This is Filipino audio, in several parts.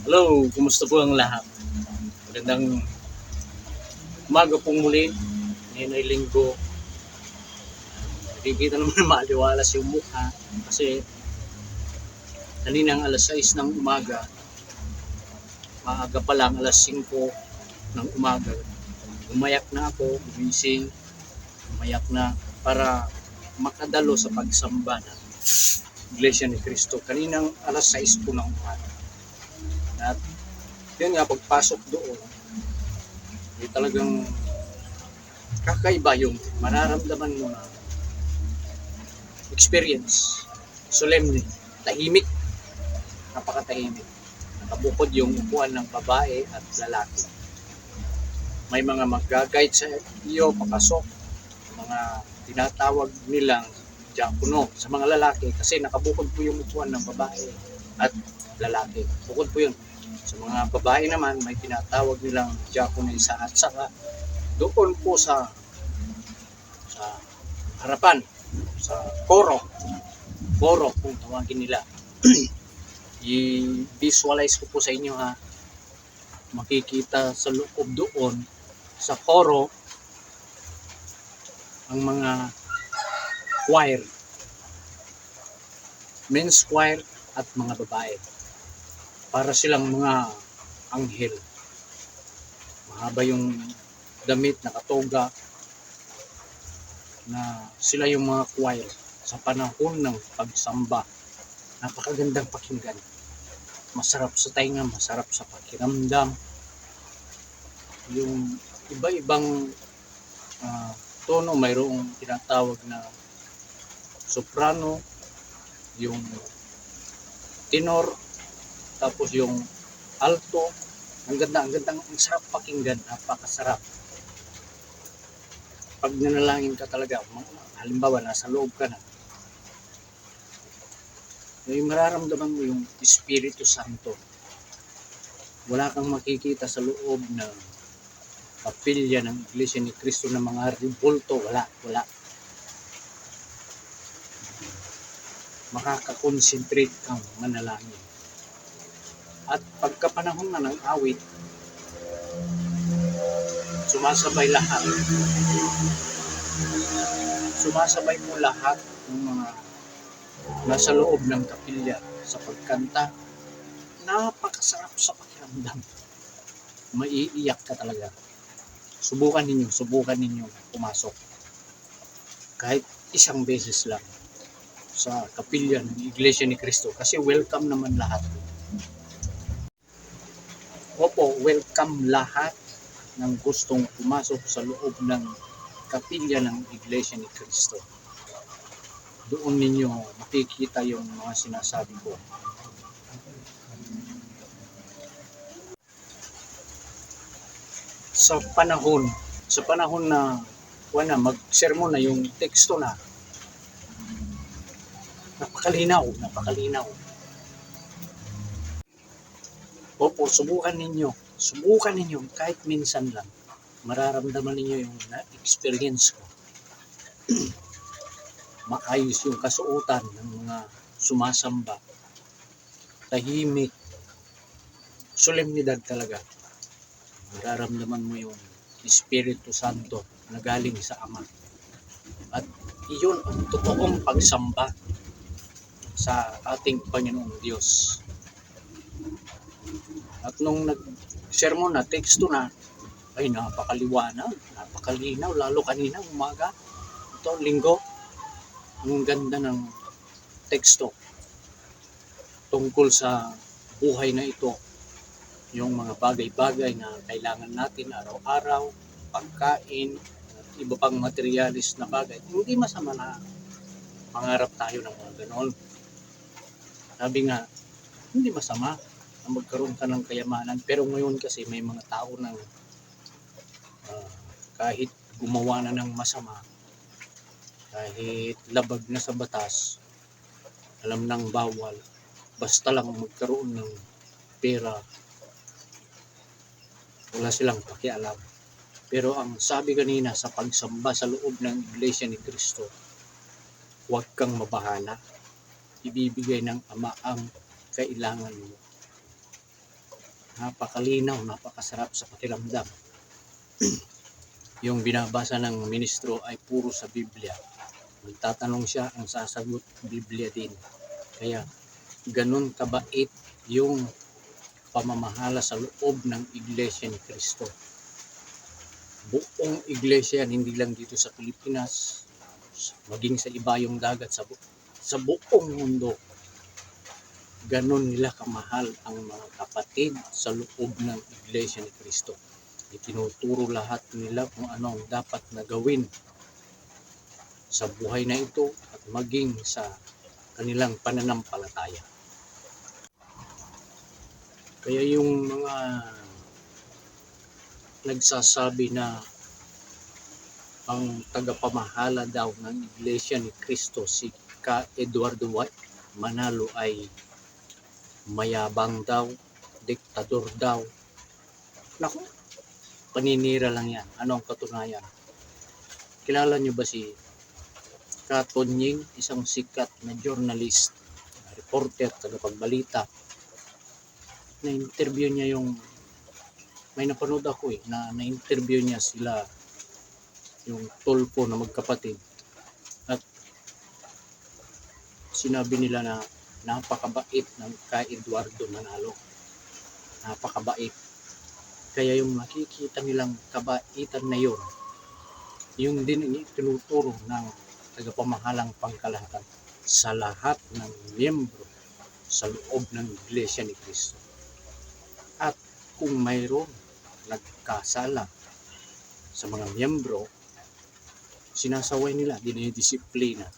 Hello, kumusta po ang lahat? Magandang umaga pong muli. Ngayon ay linggo. Nakikita naman na maaliwalas yung mukha kasi kaninang alas 6 ng umaga, maaga pa lang alas 5 ng umaga. Umayak na ako, gumising, umayak na para makadalo sa pagsamba ng Iglesia ni Cristo. Kaninang alas 6 po ng umaga. At yun nga, pagpasok doon, talagang kakaiba yung mararamdaman mo na experience. Solemnity, tahimik, napakatahimik. Nakabukod yung upuan ng babae at lalaki. May mga mag-guide sa iyo papasok, mga tinatawag nilang diakono sa mga lalaki kasi nakabukod po yung upuan ng babae at lalaki. Bukod po yun. Sa mga babae naman, may tinatawag nilang diakonisa at saka doon po sa harapan, sa koro kung tawagin nila. I-visualize ko po sa inyo ha. Makikita sa loob doon sa koro ang mga choir, men's choir at mga babae. Para silang mga anghel. Mahaba yung damit, nakatoga, na sila yung mga choir sa panahon ng pagsamba. Napakagandang pakinggan. Masarap sa tainga, masarap sa pakiramdam. Yung iba-ibang tono, mayroong tinatawag na soprano, yung tenor, tapos yung alto. Ang gandang, ang sarap pakinggan, napakasarap. Pag nanalangin ka talaga, halimbawa nasa loob ka na, may mararamdaman mo yung Espiritu Santo. Wala kang makikita sa loob ng kapilya ng Iglesia ni Cristo ng mga ribulto, wala. Makakakonsentrate kang manalangin. At pagkapanahon na ng awit, sumasabay mo lahat ng mga nasa loob ng kapilya sa pagkanta. Napakasarap sa pakiramdam. Maiiyak ka talaga. Subukan ninyo pumasok. Kahit isang beses lang sa kapilya ng Iglesia ni Cristo kasi welcome naman lahat. Opo, welcome lahat ng gustong pumasok sa loob ng kapilya ng Iglesia ni Cristo. Doon ninyo makikita yung mga sinasabi ko. Sa panahon na mag-sermon na yung teksto na, napakalinaw. Opo, subukan ninyo kahit minsan lang. Mararamdaman ninyo yung na-experience ko. Maayos yung kasuotan ng mga sumasamba. Tahimik. Solemnidad talaga. Mararamdaman mo yung Espiritu Santo na galing sa Ama. At iyon ang totoong pagsamba sa ating Panginoong Diyos. At nung nag-sermon na, teksto na, ay napakaliwanag, napakalinaw, lalo kanina umaga, ito linggo, ang ganda ng teksto tungkol sa buhay na ito, yung mga bagay-bagay na kailangan natin araw-araw, pagkain, at iba pang materialis na bagay. Hindi masama na mangarap tayo ng mga ganon. Sabi nga, hindi masama na magkaroon ka ng kayamanan, pero ngayon kasi may mga tao na kahit gumawa na ng masama, kahit labag na sa batas, alam nang bawal, basta lang magkaroon ng pera, wala silang pakialam. Pero ang sabi kanina sa pagsamba sa loob ng Iglesia ni Cristo, huwag kang mabahala. Ibibigay ng Ama ang kailangan mo. Napakalinaw, napakasarap sa pakiramdam. Yung binabasa ng ministro ay puro sa Biblia. Magtatanong siya, ang sasagot Biblia din. Kaya ganun kabait yung pamamahala sa loob ng Iglesia ni Cristo. Buong iglesia, hindi lang dito sa Pilipinas, maging sa ibayong dagat, sa buong mundo. Ganon nila kamahal ang mga kapatid sa loob ng Iglesia ni Cristo. Itinuturo lahat nila kung ano ang dapat na gawin sa buhay na ito at maging sa kanilang pananampalataya. Kaya yung mga nagsasabi na ang tagapamahala daw ng Iglesia ni Cristo si Ka Eduardo Manalo ay mayabang daw, diktador daw. Naku, paninira lang yan. Ano ang katunayan? Kilala nyo ba si Ka Tonying, isang sikat na journalist, reporter, tagapagbalita? Na-interview niya may napanood ako na-interview niya sila, yung Tulfo na magkapatid. At sinabi nila na napakabait ng Ka Eduardo Manalo. Napakabait. Kaya yung makikita nilang kabaitan na yun, yung din ang tinuturo ng tagapamahalang pangkalahatan sa lahat ng miyembro sa loob ng Iglesia ni Cristo. At kung mayroon nagkasala sa mga miyembro, sinasaway nila, dinidisiplina,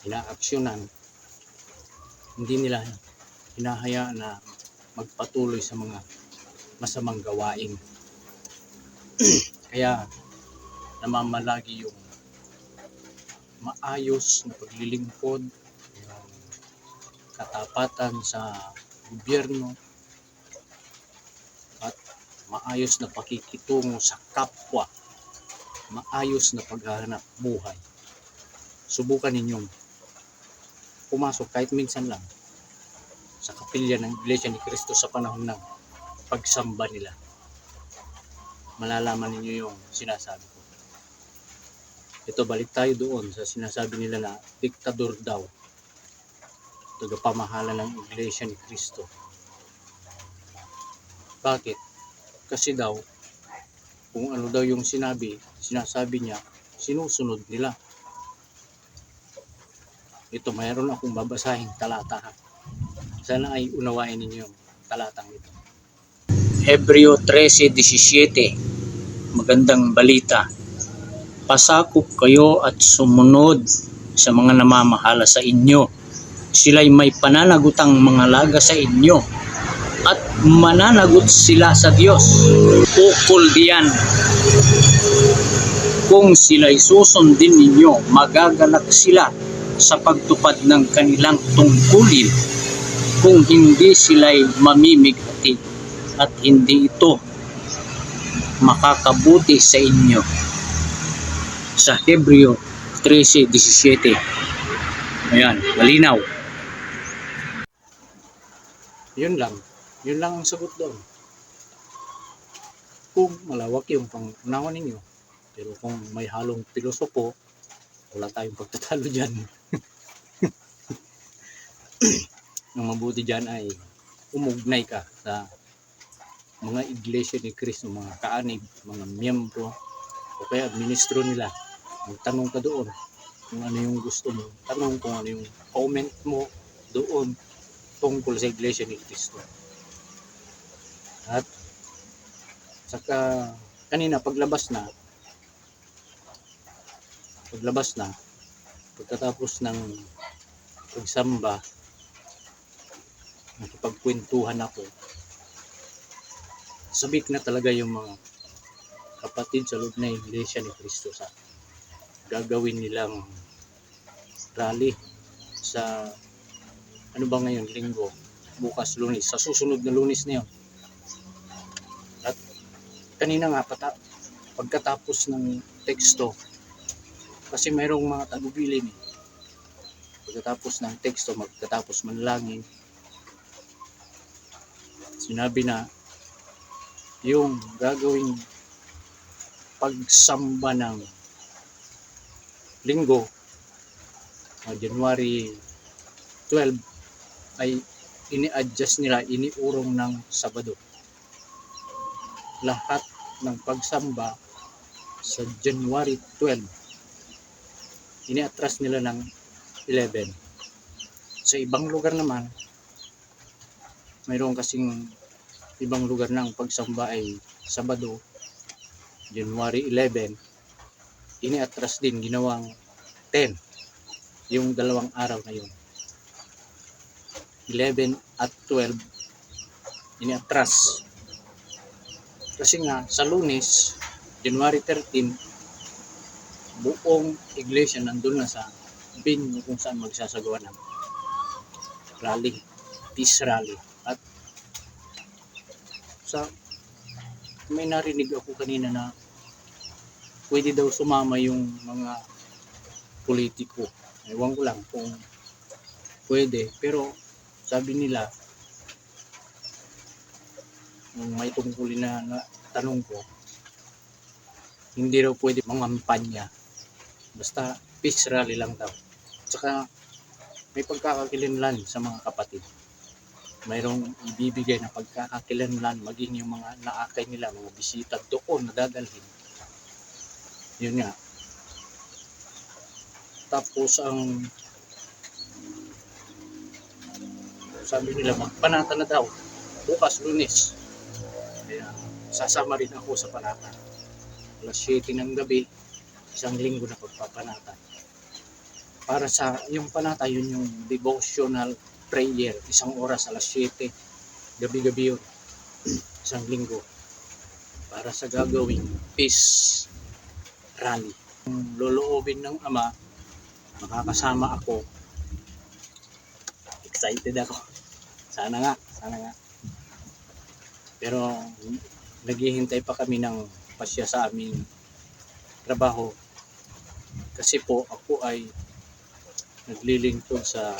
inaaksyonan, hindi nila hinahayaan na magpatuloy sa mga masamang gawain. Kaya namamalagi yung maayos na paglilingkod, yung katapatan sa gobyerno, at maayos na pakikitungo sa kapwa, maayos na paghahanap buhay. Subukan ninyong pumasok kahit minsan lang sa kapilya ng Iglesia ni Cristo sa panahon ng pagsamba nila. Malalaman ninyo yung sinasabi ko. Ito, balik tayo doon sa sinasabi nila na diktador daw, tagapamahala ng Iglesia ni Cristo. Bakit? Kasi daw, kung ano daw yung sinasabi niya, sinusunod nila. Ito, mayroon akong babasahing talata. Sana ay unawain ninyo yung talatang ito. Hebreo 13:17. Magandang balita. Pasakop kayo at sumunod sa mga namamahala sa inyo. Sila'y may pananagutang mga laga sa inyo at mananagot sila sa Diyos. Ukol diyan. Kung sila'y susundin ninyo, magagalak sila sa pagtupad ng kanilang tungkulin. Kung hindi sila'y mamimighati at hindi ito makakabuti sa inyo. Sa Hebreo 13:17. Ayan, malinaw. Yun lang ang sagot doon. Kung malawak yung pangunawa ninyo, pero kung may halong pilosopo, wala tayong pagtatalo dyan. Ang mabuti dyan ay umugnay ka sa mga Iglesia ni Cristo, mga kaanib, mga miyembro, o kaya ministro nila. Magtanong ka doon kung ano yung gusto mo. Tanong kung ano yung comment mo doon tungkol sa Iglesia ni Cristo. At saka kanina paglabas na, pagkatapos ng pagsamba, nakipagkwentuhan ako. Sabik na talaga yung mga kapatid sa loob ng Iglesia ni Cristo sa gagawin nilang rally sa ano ba ngayon, Linggo, bukas Lunes, sa susunod na Lunes na yun. At kanina nga pagkatapos ng teksto, kasi mayroong mga tagubilin pagkatapos ng teksto, magkatapos manalangin, sinabi na yung gagawing pagsamba ng linggo, January 12, ay ini-adjust nila, iniurong ng Sabado. Lahat ng pagsamba sa January 12, ini-atras nila ng 11. Sa ibang lugar naman, mayroon kasing ibang lugar ng pagsamba ay Sabado, January 11, ini-atras din, ginawang 10, yung dalawang araw na yun. 11 at 12, ini-atras. Kasi nga, sa Lunes, January 13, buong iglesia nandun na sa venue kung saan magsasagawa ng rally, peace rally. At sa may narinig ako kanina na pwede daw sumama yung mga politiko. Ewan ko lang kung pwede, pero sabi nila, nung may tungkulin na tanong ko, hindi daw pwede mangampanya. Basta peace rally lang daw. Tsaka may pagkakakilanlan sa mga kapatid. Mayroong ibibigay na pagkakakilanlan, maging yung mga naakay nila, mga bisita doon na dadalhin. Yun nga. Tapos ang sabi nila, magpanata na daw bukas Lunes. Kaya sasama rin ako sa panata. Alas 7 ng gabi, isang linggo na pagpapanata. Para sa yung panata, yun yung devotional prayer, isang oras, alas 7, gabi-gabi yun, isang linggo, para sa gagawing peace rally. Kung loloobin ng Ama, makakasama ako. Excited ako. Sana nga. Pero naghihintay pa kami ng pasya sa aming trabaho. Kasi po ako ay naglilingkod sa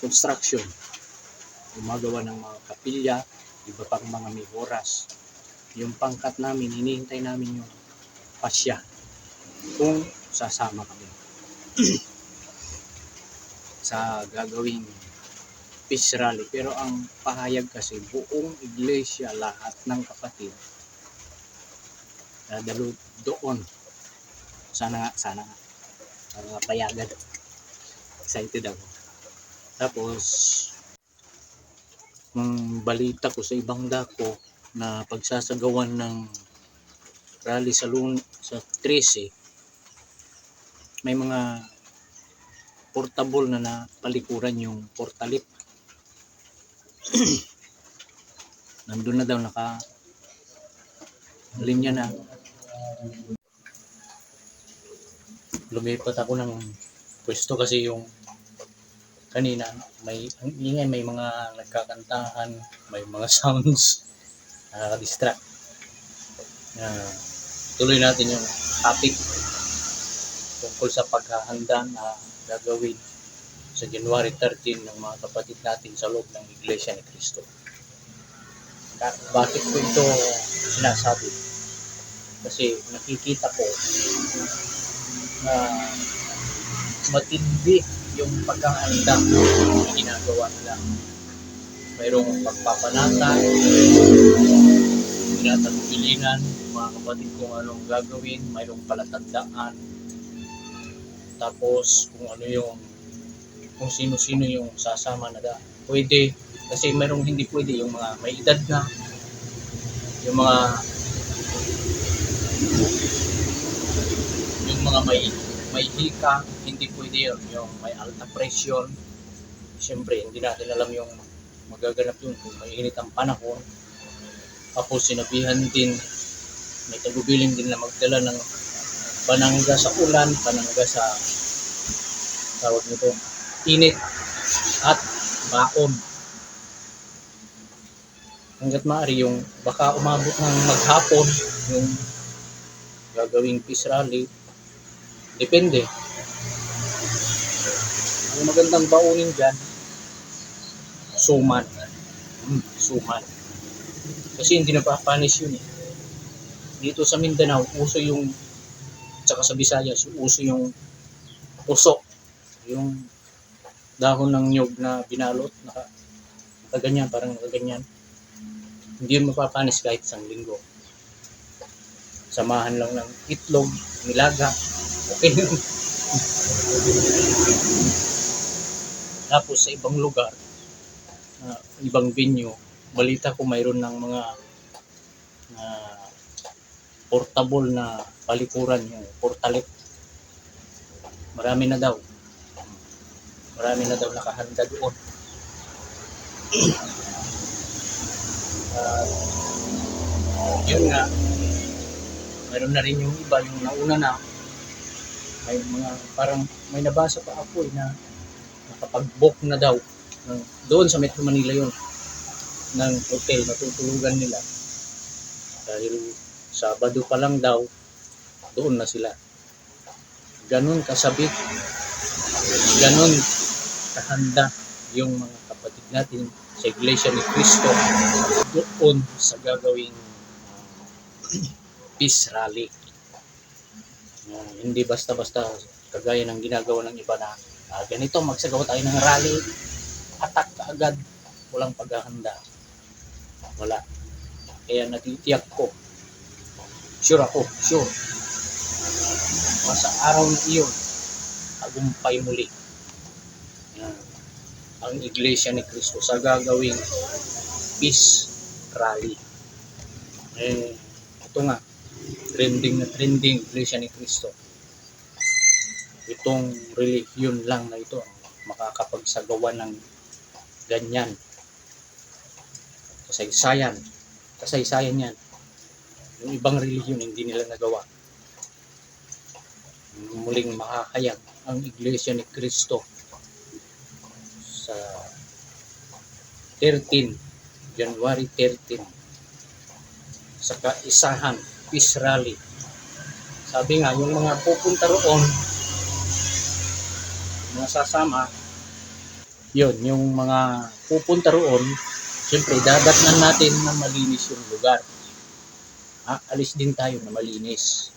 construction. Gumagawa ng mga kapilya, iba pang mga may oras. Yung pangkat namin, hinihintay namin yung pasya kung sasama kami sa gagawing peace rally. Pero ang pahayag kasi, buong iglesia, lahat ng kapatid dadalo doon. Sana nga payagan. Excited ako. Tapos balita ko sa ibang dako na pagsasagawan ng rally sa 13, may mga portable na napalikuran yung portalit. Nandun na daw, linya na. Lumipat ako ng pwesto kasi yung kanina ang ingay, may mga nagkakantahan, may mga sounds, nakaka-distract. Tuloy natin yung topic tungkol sa paghahanda na gagawin sa January 13 ng mga kapatid natin sa loob ng Iglesia ni Cristo. Bakit ko ito sinasabi? Kasi nakikita ko na matindi yung paghahanda na ginagawa nila. Mayroong pagpapanata, tinatagbilinan mga kapatid kung anong gagawin, mayroong palatandaan, tapos kung sino-sino yung sasama na pwede, kasi mayroong hindi pwede, yung mga may edad na, yung mga may hika, hindi pwede yun. Yung may alta pressure, siyempre hindi natin alam yung magaganap yun kung mainit ang panahon. Tapos sinabihan din, may tagubilin din na magdala ng panangga sa ulan, panangga sa tawag nito, init at baon. Hanggat maaari yung baka umabot ng maghapon yung gagawing peace rally. Depende. Ang magandang baunin dyan, suman. Suman. Kasi hindi napapanis yun eh. Dito sa Mindanao, uso yung, tsaka sa Visayas, uso yung puso. Yung dahon ng nyog na binalot, nakaganyan, parang nakaganyan. Hindi yun mapapanis kahit isang linggo. Samahan lang ng itlog, nilaga, okay yun. Tapos sa ibang lugar, ibang venue, balita ko mayroon ng mga portable na palikuran, yung portalet. Marami na daw nakahanda doon. Yun nga, mayroon na rin yung iba, yung nauna na, may mga parang may nabasa pa ako na nakapag-book na daw doon sa Metro Manila yun ng hotel na tutulugan nila, dahil Sabado pa lang daw doon na sila. Ganon kasabik, ganon kahanda yung mga kapatid natin sa Iglesia ni Cristo doon sa gagawing peace rally. Hindi basta-basta kagaya ng ginagawa ng iba na ganito, magsagawa tayo ng rally, attack kaagad, walang paghahanda. Wala. Kaya natitiyak ko, sure sa araw na iyon, tagumpay muli ang Iglesia ni Cristo sa gagawing peace rally. Ito nga, trending Iglesia ni Cristo. Itong religion lang na ito ang makakapagsagawa ng ganyan. Kasaysayan yan. Yung ibang religion hindi nila nagawa. Muling makakayag ang Iglesia ni Cristo sa January 13 sa kaisahan peace rally. Sabi nga, yung mga pupunta roon, mga sasama, yun, yung mga pupunta roon, siyempre dadatnan natin na malinis yung lugar. Alis din tayo na malinis.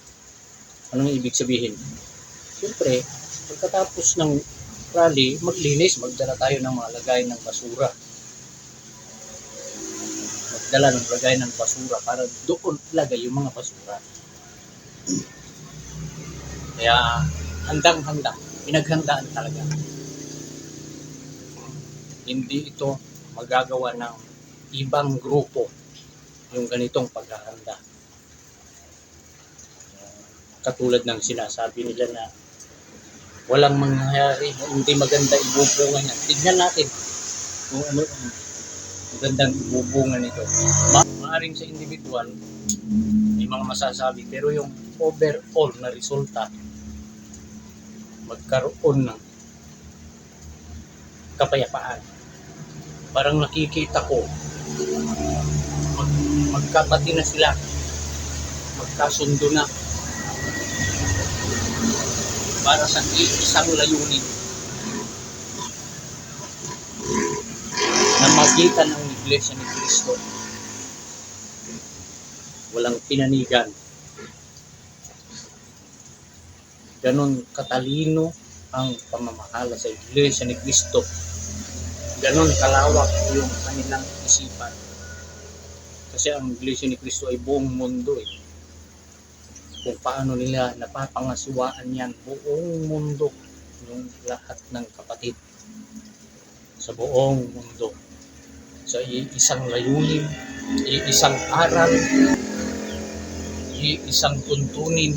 Anong ibig sabihin? Siyempre, pagkatapos ng rally, maglinis, magdala tayo ng mga lagay ng basura. Magdala ng lagay ng basura para doon ilagay yung mga basura. Kaya, handang-handa, pinaghandaan talaga. Hindi ito magagawa ng ibang grupo yung ganitong paghahanda. Katulad ng sinasabi nila na walang mangyayari, hindi maganda ibubunga niya. Tignan natin kung ano ang magandang ibubunga nito. Maaaring sa individual, may mga masasabi, pero yung overall na resulta, magkaroon ng kapayapaan. Parang nakikita ko, magkapati na sila, magkasundo na, para sa isang layunin na magitan ng Iglesia ni Cristo. Walang pinanigan. Ganon katalino ang pamamahala sa Iglesia ni Cristo. Ganon kalawak yung kanilang isipan. Kasi ang Iglesia ni Cristo ay buong mundo eh. Kung paano nila napapangasiwaan yan buong mundo, yung lahat ng kapatid sa buong mundo, sa isang layunin, isang aral, isang tuntunin,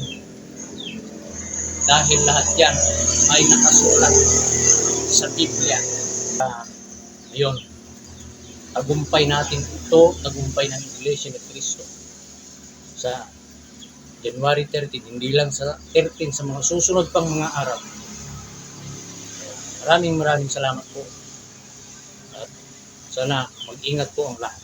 dahil lahat yan ay nakasulat sa Biblia. Ayun, tagumpay natin ito, tagumpay ng Iglesia ni Cristo sa January 13, hindi lang sa 13, sa mga susunod pang mga araw. Maraming salamat po. At sana mag-ingat po ang lahat.